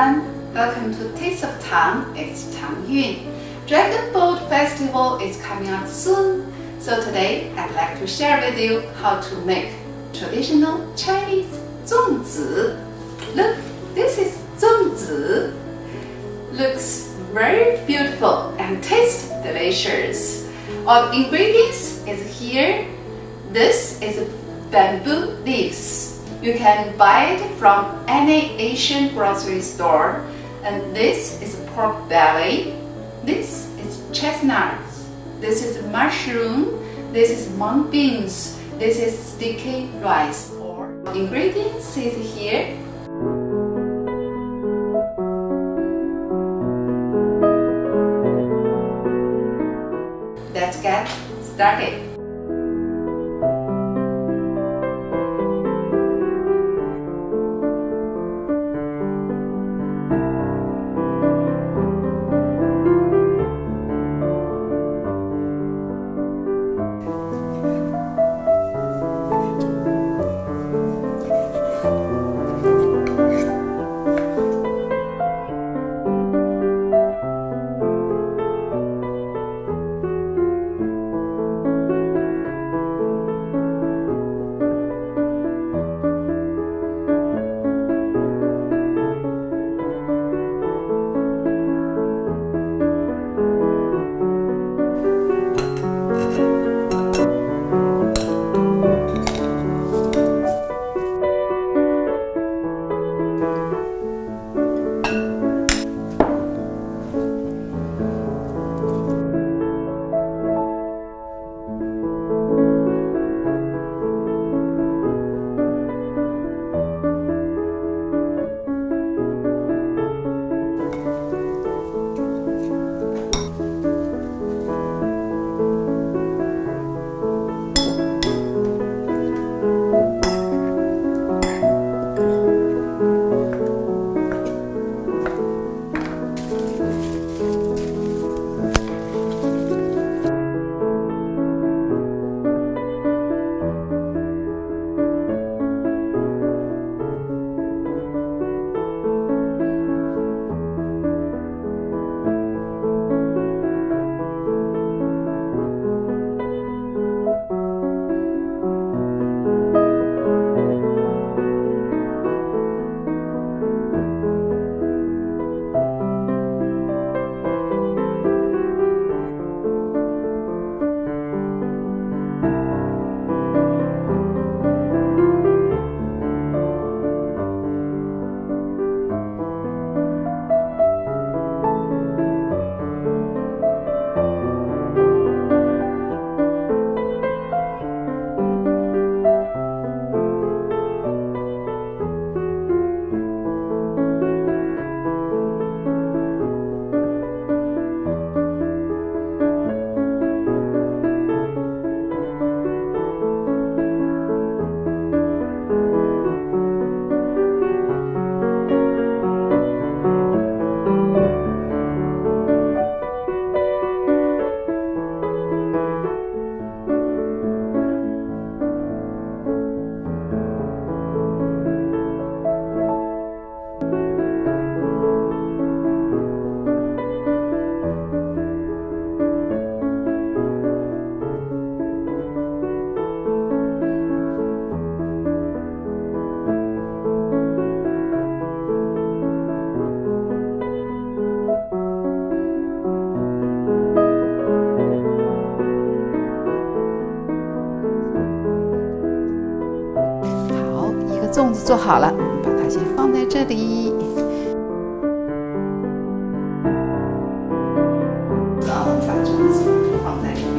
everyone, welcome to Taste of Tang. It's Tang Yun. Dragon Boat Festival is coming up soon, so today I'd like to share with you how to make traditional Chinese ZongZi. Look, this is ZongZi. Looks very beautiful and tastes delicious. All the ingredients is here. This is bamboo leaves. You can buy it from any Asian grocery store. And this is pork belly. This is chestnuts. This is mushroom. This is mung beans. This is sticky rice. Or ingredients is here. Let's get started.粽子做好了，把它先放在这里。然后把粽子放在里面。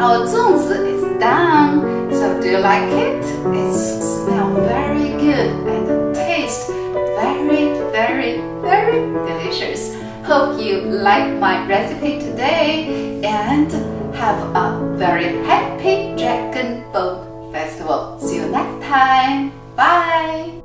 Our ZongZi is done. So do you like it? It smells very good and taste very, very, very delicious. Hope you like my recipe today and have a very happy Dragon Boat Festival. See you next time. Bye!